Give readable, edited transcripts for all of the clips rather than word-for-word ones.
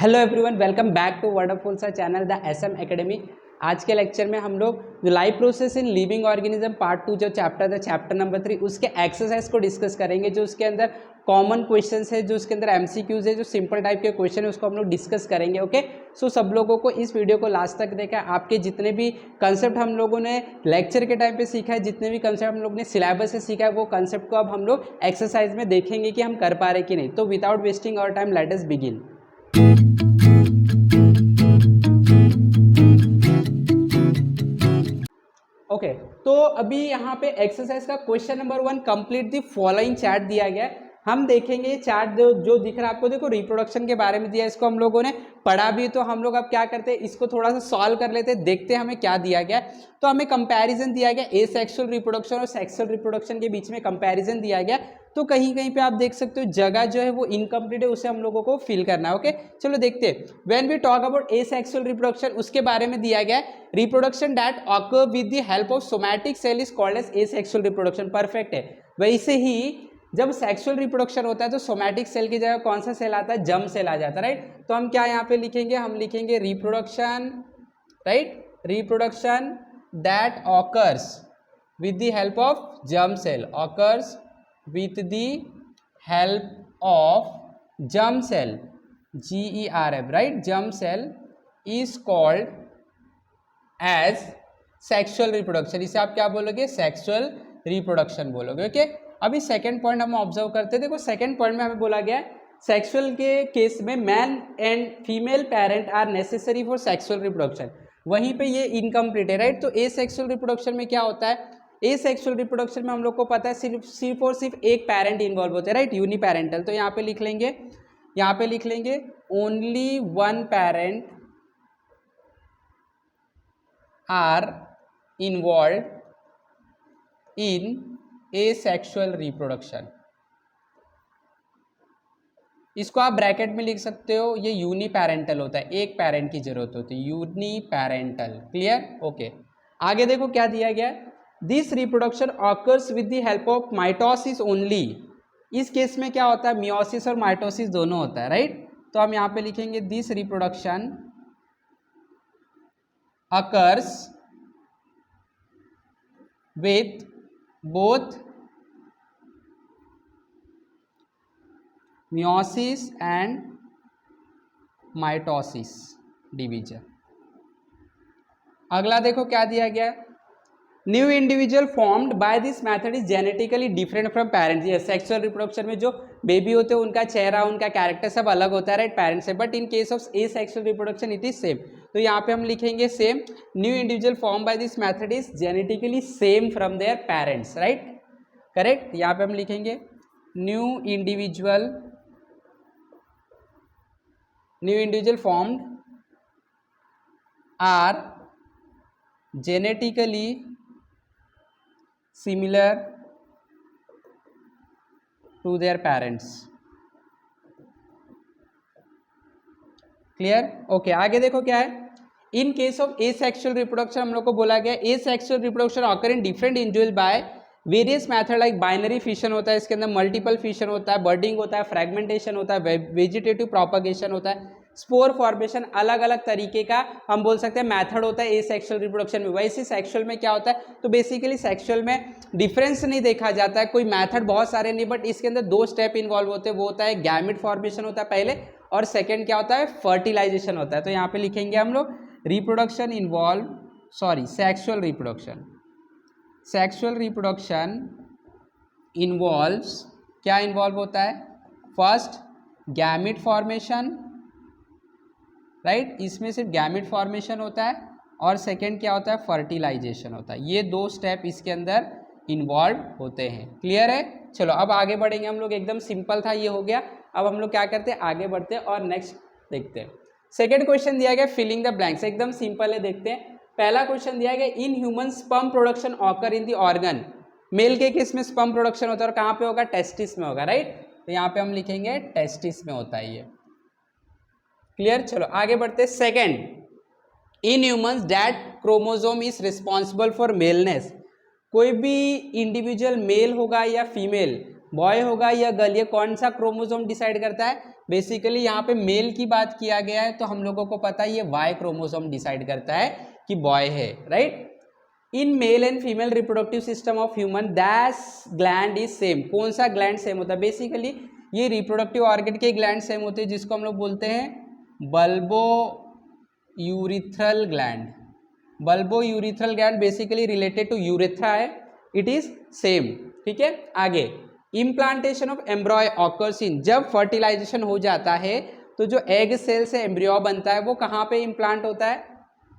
Hello everyone, welcome back to wonderful सा channel the SM academy. आज के lecture में हम लोग जो life process in living organism part 2 जो चैप्टर था, चैप्टर नंबर 3, उसके एक्सरसाइज को डिस्कस करेंगे। जो उसके अंदर कॉमन क्वेश्चंस है, जो उसके अंदर एमसीक्यूज है, जो सिंपल टाइप के क्वेश्चन है, उसको हम लोग डिस्कस करेंगे। ओके, सो सब लोगों को इस वीडियो को लास्ट तक देखा। आपके जितने भी कंसेप्ट हम लोगों ने लेक्चर के टाइम पे सीखा है, जितने भी कंसेप्ट हम लोग ने सिलेबस से सीखा है, वो कंसेप्ट को अब हम लोग एक्सरसाइज में देखेंगे कि हम कर पा रहे कि नहीं। तो without wasting our time let us begin. Okay, तो अभी यहाँ पे एक्सरसाइज का question number 1, complete the following chart दिया गया है। हम देखेंगे ये चार्ट जो दिख रहा है आपको, देखो रिप्रोडक्शन के बारे में दिया है, इसको हम लोगों ने पढ़ा भी। तो हम लोग अब क्या करते हैं, इसको थोड़ा सा सॉल्व कर लेते हैं, देखते हैं हमें क्या दिया गया। तो हमें कंपैरिजन दिया गया एसेक्सुअल रिप्रोडक्शन और सेक्सुअल रिप्रोडक्शन के बीच में कंपैरिजन दिया गया। तो कहीं कहीं पे आप देख सकते हो जगह जो है वो इनकम्प्लीट है, उसे हम लोगों को फिल करना है। ओके, चलो देखते हैं। When we talk about asexual reproduction, उसके बारे में दिया गया है reproduction that occur with the help of somatic cell is called as asexual reproduction. Perfect है। वैसे ही जब सेक्सुअल रिप्रोडक्शन होता है तो सोमैटिक सेल की जगह कौन सा सेल आता है, जर्म सेल आ जाता है, राइट। तो हम क्या यहाँ पे लिखेंगे, हम लिखेंगे reproduction, right, reproduction that occurs with the help of germ cell, occurs with the help of germ cell, GERM, right, germ cell is called as sexual reproduction। इसे आप क्या बोलोगे, सेक्सुअल रिप्रोडक्शन बोलोगे। ओके, अभी सेकेंड पॉइंट हम observe करते हैं। देखो सेकेंड पॉइंट में हमें बोला गया है सेक्सुअल के केस में man and female parent are necessary for sexual reproduction. वहीं पे ये इनकम्प्लीट है, राइट। तो ए सेक्सुअल रिप्रोडक्शन में क्या होता है, ए सेक्सुअल रिप्रोडक्शन में हम लोग को पता है सिर्फ और सिर्फ एक पेरेंट इन्वॉल्व होते हैं, राइट, यूनिपेरेंटल। तो यहाँ पे लिख लेंगे, यहाँ पे लिख लेंगे only one parent are involve in asexual reproduction. इसको आप ब्रैकेट में लिख सकते हो, ये यूनिपेरेंटल होता है, एक पेरेंट की जरूरत होती है, यूनिपेरेंटल। क्लियर? ओके, आगे देखो क्या दिया गया है, this reproduction occurs with the help of mitosis only. इस केस में क्या होता है, मियोसिस और माइटोसिस दोनों होता है, राइट। तो हम यहाँ पे लिखेंगे this reproduction occurs with both meiosis and mitosis division. अगला देखो क्या दिया गया, new individual formed by this method is genetically different from parents. ये सेक्सुअल रिप्रोडक्शन में जो बेबी होते हैं उनका चेहरा, उनका कैरेक्टर सब अलग होता है, राइट, पेरेंट्स से। But in case of asexual reproduction it is same. तो यहाँ पे हम लिखेंगे same, new individual form by this method is genetically same from their parents, right, correct. यहाँ पे हम लिखेंगे new individual formed are genetically similar to their parents. Clear? Okay, आगे देखो क्या है, in case of asexual reproduction हम लोग को बोला गया asexual reproduction occur in different individual by various method, like binary fission होता है, इसके अंदर मल्टीपल फिशन होता है, बर्डिंग होता है, फ्रेगमेंटेशन होता है, वेजिटेटिव प्रोपगेशन होता है, स्पोर फॉर्मेशन, अलग अलग तरीके का हम बोल सकते हैं मेथड होता है ए सेक्सुअल रिप्रोडक्शन में। वैसे सेक्सुअल में क्या होता है, तो बेसिकली सेक्सुअल में डिफरेंस नहीं देखा जाता है, कोई मेथड बहुत सारे नहीं, बट इसके अंदर दो स्टेप इन्वॉल्व होते हैं। वो होता है गैमेट फॉर्मेशन होता है पहले, और सेकेंड क्या होता है, फर्टिलाइजेशन होता है। तो यहाँ पे लिखेंगे हम लोग reproduction involve, sorry, sexual reproduction, sexual reproduction involves, क्या इन्वॉल्व होता है, फर्स्ट गैमेट फॉर्मेशन, राइट, इसमें सिर्फ गैमेट फॉर्मेशन होता है, और सेकेंड क्या होता है, फर्टिलाइजेशन होता है। ये दो स्टेप इसके अंदर इन्वॉल्व होते हैं। क्लियर है? चलो अब आगे बढ़ेंगे हम लोग, एकदम सिंपल था, ये हो गया। अब हम लोग क्या करते हैं, आगे बढ़ते हैं और नेक्स्ट देखते हैं। सेकेंड क्वेश्चन दिया गया फिलिंग द ब्लैंक्स, एकदम सिंपल है, देखते हैं। पहला क्वेश्चन दिया गया in human sperm production occur in the organ. Male के केस में स्पर्म प्रोडक्शन होता है, और कहाँ पे होगा, टेस्टिस में होगा, राइट। तो यहाँ पे हम लिखेंगे टेस्टिस में होता है ये। क्लियर? चलो आगे बढ़ते। Second, in humans that chromosome is responsible for maleness. कोई भी इंडिविजुअल मेल होगा या फीमेल, बॉय होगा या गर्ल, ये कौन सा क्रोमोसोम डिसाइड करता है, बेसिकली यहाँ पे मेल की बात किया गया है, तो हम लोगों को पता है ये वाई क्रोमोसोम डिसाइड करता है कि बॉय है, right. In male and female reproductive system of human that gland is same. कौन सा ग्लैंड सेम होता है? बेसिकली ये रिप्रोडक्टिव ऑर्गन के ग्लैंड सेम होते हैं, जिसको हम लोग बोलते हैं bulbourethral gland. Bulbourethral gland basically related to urethra है, इट इज सेम, ठीक है। आगे, implantation of embryo occurs in, जब फर्टिलाइजेशन हो जाता है तो जो एग सेल से एम्ब्रियो बनता है वो कहाँ पे इम्प्लांट होता है?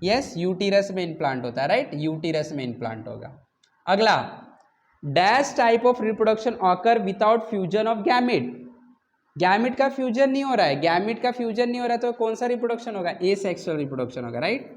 यस, यूटीरस में इम्प्लांट होता है, राइट, यूटीरस में इम्प्लांट होगा। अगला, dash type of reproduction occur without fusion of gamete. Gamete का फ्यूजन नहीं हो रहा है, गैमिट का फ्यूजन नहीं हो रहा है तो कौन सा रिप्रोडक्शन होगा? एसेक्सुअल रिप्रोडक्शन होगा, राइट।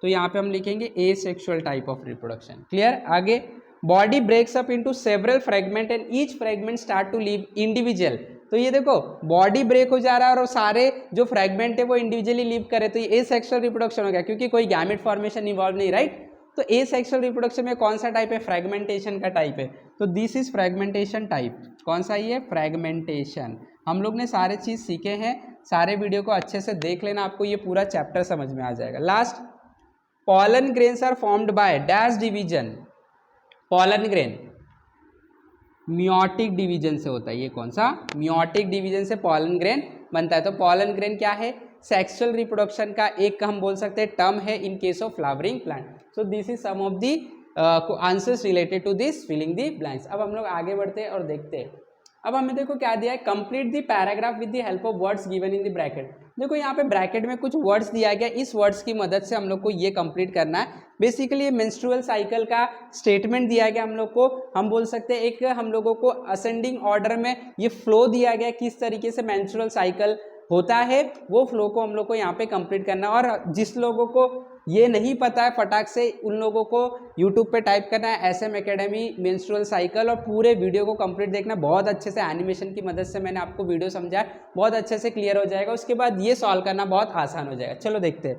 तो यहाँ पे हम लिखेंगे asexual type of reproduction. Clear? आगे, body breaks up into several fragment and each fragment start to live individual. तो ये देखो, बॉडी ब्रेक हो जा रहा है और सारे जो फ्रेगमेंट है वो इंडिविजुअली लिव करे, तो ये एसेक्सुअल रिप्रोडक्शन हो गया, क्योंकि कोई गैमेट फॉर्मेशन इन्वॉल्व नहीं, राइट। तो एसेक्सुअल रिप्रोडक्शन में कौन सा टाइप है? फ्रेगमेंटेशन का टाइप है, तो दिस इज फ्रेगमेंटेशन टाइप। कौन सा ये? फ्रेगमेंटेशन। हम लोग ने सारे चीज सीखे हैं, सारे वीडियो को अच्छे से देख लेना, आपको ये पूरा चैप्टर समझ में आ जाएगा। Last, pollen grains are formed by dash division. Pollen grain meiotic division से होता है, ये कौन सा? मियोटिक डिवीजन से पॉलन ग्रेन बनता है। तो पॉलन ग्रेन क्या है? सेक्सुअल रिप्रोडक्शन का एक हम बोल सकते हैं टर्म है in case of flowering plant. So this is some of the answers related to this filling the blanks. अब हम लोग आगे बढ़ते हैं और देखते हैं। अब हमें देखो क्या दिया है, complete the paragraph with the help of words given in the bracket. देखो यहाँ पे ब्रैकेट में कुछ वर्ड्स दिया गया, इस वर्ड्स की मदद से हम लोग को ये कंप्लीट करना है। बेसिकली ये मेंस्ट्रुअल साइकिल का स्टेटमेंट दिया गया हम लोग को, हम बोल सकते हैं एक हम लोगों को असेंडिंग ऑर्डर में ये फ्लो दिया गया, किस तरीके से मेंस्ट्रुअल साइकिल होता है वो फ्लो को हम लोग को यहाँ पे कंप्लीट करना है। और जिस लोगों को ये नहीं पता है फटाक से उन लोगों को यूट्यूब पे टाइप करना है SM एकेडमी मेंस्ट्रुअल साइकिल और पूरे वीडियो को कंप्लीट देखना। बहुत अच्छे से एनिमेशन की मदद से मैंने आपको वीडियो समझाया, बहुत अच्छे से क्लियर हो जाएगा। उसके बाद ये सॉल्व करना बहुत आसान हो जाएगा। चलो देखते हैं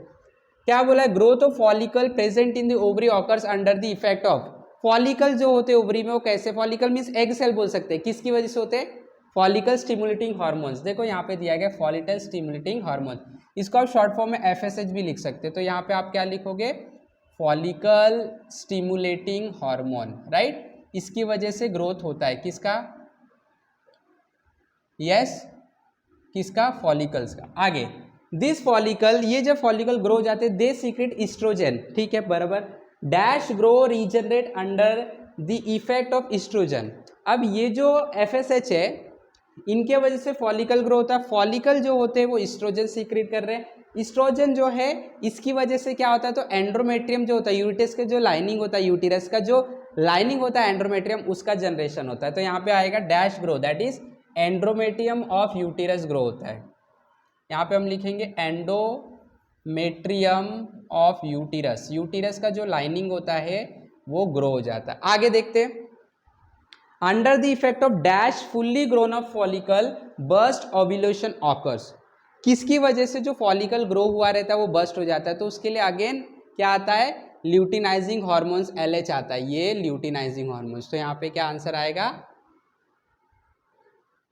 क्या बोला है। Growth of follicle present in the ovary occurs under the effect of. Follicle जो होते हैं ओवरी में वो कैसे? फॉलिकल मीन्स एग सेल बोल सकते हैं, किसकी वजह से होते हैं? Follicle stimulating hormones. देखो यहाँ पे दिया गया फॉलिकल स्टिमुलेटिंग हार्मोन, इसको आप शॉर्ट फॉर्म में FSH भी लिख सकते हैं। तो यहाँ पे आप क्या लिखोगे? Follicle stimulating hormone, right. इसकी वजह से ग्रोथ होता है किसका? यस, किसका? फॉलिकल्स का। आगे, दिस फॉलिकल, ये जब फॉलिकल ग्रो हो जाते हैं दे सीक्रेट इस्ट्रोजन, ठीक है, बराबर। Dash grow regenerate under the effect of estrogen. अब ये जो FSH है इनके वजह से फॉलिकल ग्रो होता है। फॉलिकल जो होते हैं वो इस्ट्रोजन सीक्रेट कर रहे हैं। इस्ट्रोजन जो है इसकी वजह से क्या होता है? तो एंड्रोमेट्रियम जो होता है, यूटिस का जो लाइनिंग होता है, यूटिरस का जो लाइनिंग होता है एंड्रोमेट्रियम, उसका जनरेशन होता है। तो यहाँ पे आएगा dash grow, that is endometrium of uterus grow होता है। यहाँ पे हम लिखेंगे एंडोमेट्रियम ऑफ यूटिरस, यूटिरस का जो लाइनिंग होता है वो ग्रो हो जाता है। आगे देखते हैं, under the effect of dash fully grown up follicle burst ovulation occurs. किसकी वजह से जो फॉलिकल ग्रो हुआ रहता है वो बर्स्ट हो जाता है? तो उसके लिए अगेन क्या आता है? ल्यूटिनाइजिंग हार्मोन्स LH आता है, ये ल्यूटिनाइजिंग हार्मोन्स। तो यहाँ पे क्या आंसर आएगा?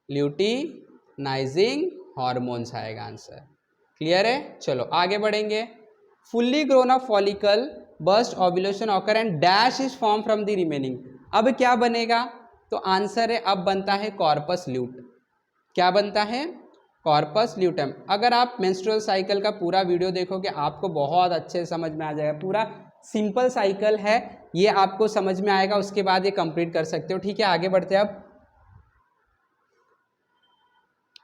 ल्यूटिनाइजिंग हार्मोन्स आएगा आंसर। क्लियर है? चलो आगे बढ़ेंगे। Fully grown up follicle burst ovulation occur and dash is form from the remaining. अब क्या बनेगा? तो आंसर है अब बनता है कॉर्पस ल्यूट। क्या बनता है? Corpus luteum. अगर आप मेंस्ट्रुअल साइकिल का पूरा वीडियो देखोगे आपको बहुत अच्छे से समझ में आ जाएगा। पूरा सिंपल साइकिल है, ये आपको समझ में आएगा, उसके बाद ये कंप्लीट कर सकते हो। ठीक है, आगे बढ़ते हैं। अब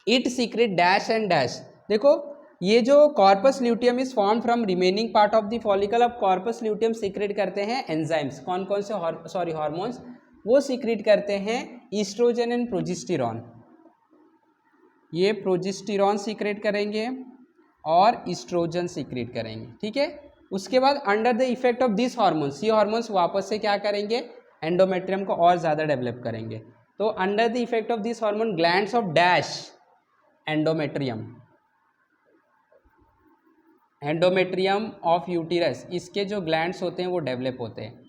it secret dash and dash. देखो ये जो corpus luteum is form from remaining part of the follicle. अब कॉर्पस ल्यूटियम सीक्रेट करते हैं एंजाइम्स। कौन कौन से? हार्मोन्स वो सीक्रेट करते हैं ईस्ट्रोजन एंड प्रोजेस्टेरॉन। ये प्रोजेस्टेरॉन सीक्रेट करेंगे और ईस्ट्रोजन सीक्रेट करेंगे, ठीक है। उसके बाद under the effect of this hormones, ये हार्मोन्स वापस से क्या करेंगे? एंडोमेट्रियम को और ज़्यादा डेवलप करेंगे। तो under the effect of this hormone glands of dash endometrium, endometrium of uterus, इसके जो ग्लैंड्स होते हैं वो डेवलप होते हैं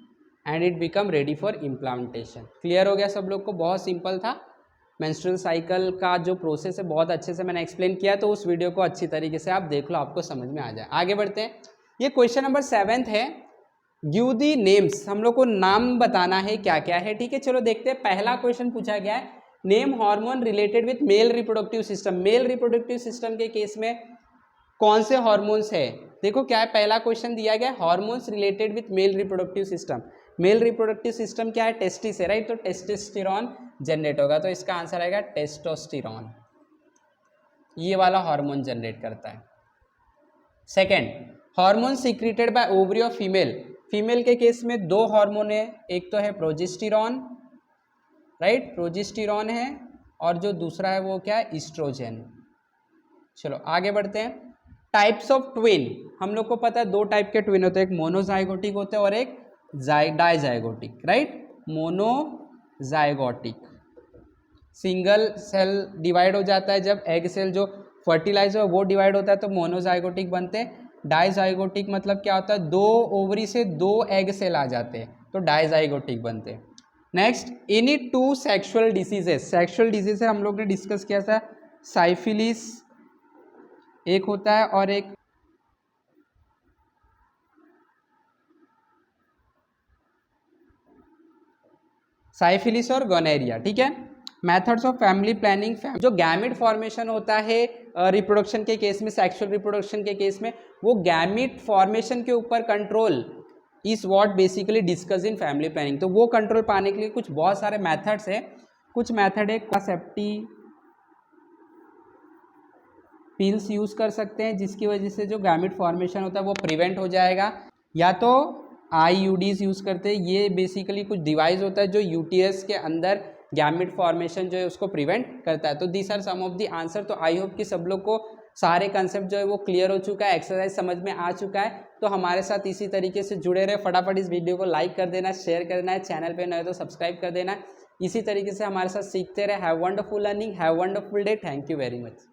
and it become ready for implantation. Clear हो गया सब लोग को? बहुत सिंपल था। मेंस्ट्रुअल साइकिल का जो प्रोसेस है बहुत अच्छे से मैंने एक्सप्लेन किया, तो उस वीडियो को अच्छी तरीके से आप देख लो, आपको समझ में आ जाए। आगे बढ़ते हैं। ये क्वेश्चन नंबर 7 है, गिव दी नेम्स, हम लोग को नाम बताना है क्या क्या है। ठीक है, चलो देखते हैं। पहला क्वेश्चन पूछा गया है, name hormone related with male reproductive system. Male reproductive system के केस में कौन से हार्मोन्स है? देखो क्या है, पहला क्वेश्चन दिया गया hormones related with male reproductive system. Male reproductive system क्या है? टेस्टिस है, राइट। तो टेस्टोस्टेरोन जनरेट होगा, तो इसका आंसर आएगा टेस्टोस्टेरोन, ये वाला हार्मोन जनरेट करता है। Second, hormone secreted by ovary of female. Female के केस में दो हार्मोन है, एक तो है प्रोजेस्टेरॉन, राइट, प्रोजेस्टेरॉन है, और जो दूसरा है वो क्या है? ईस्ट्रोजन। चलो आगे बढ़ते हैं। टाइप्स ऑफ ट्विन, हम लोग को पता है दो टाइप के ट्विन होते हैं, एक मोनोजाइगोटिक होते हैं और एक dizygotic, right. Monozygotic single cell divide हो जाता है, जब एग सेल जो फर्टिलाइज हो वो डिवाइड होता है तो मोनोजाइगोटिक बनते हैं। डाइजाइगोटिक मतलब क्या होता है? दो ओवरी से दो एग सेल आ जाते हैं तो डाइजाइगोटिक बनते हैं। Next, any two sexual diseases. Sexual disease हम लोग ने डिस्कस किया था, साइफिलिस एक होता है और एक साइफिलिस और गोनेरिया, ठीक है। मेथड्स ऑफ फैमिली प्लानिंग, जो गैमिट फॉर्मेशन होता है रिप्रोडक्शन के केस में, सेक्सुअल रिप्रोडक्शन के केस में, वो गैमिट फॉर्मेशन के ऊपर control is what basically discuss in family planning. तो वो कंट्रोल पाने के लिए कुछ बहुत सारे मेथड्स है। कुछ मेथड है, कॉन्ट्रासेप्टिव पिल्स यूज कर सकते हैं जिसकी वजह से जो गैमिट फॉर्मेशन होता है वो प्रिवेंट हो जाएगा, या तो आईयूडीज यूज करते हैं। ये बेसिकली कुछ डिवाइस होता है जो यूटीएस के अंदर गैमिट फॉर्मेशन जो है उसको प्रिवेंट करता है। तो these are some of the answer. तो आई होप कि सब लोग को सारे कंसेप्ट जो है वो क्लियर हो चुका है, एक्सरसाइज समझ में आ चुका है। तो हमारे साथ इसी तरीके से जुड़े रहे। फटाफट इस वीडियो को लाइक कर देना, शेयर कर देना है, चैनल पे नए तो सब्सक्राइब कर देना। इसी तरीके से हमारे साथ सीखते रहे। Have wonderful learning, have wonderful day. Thank you very much.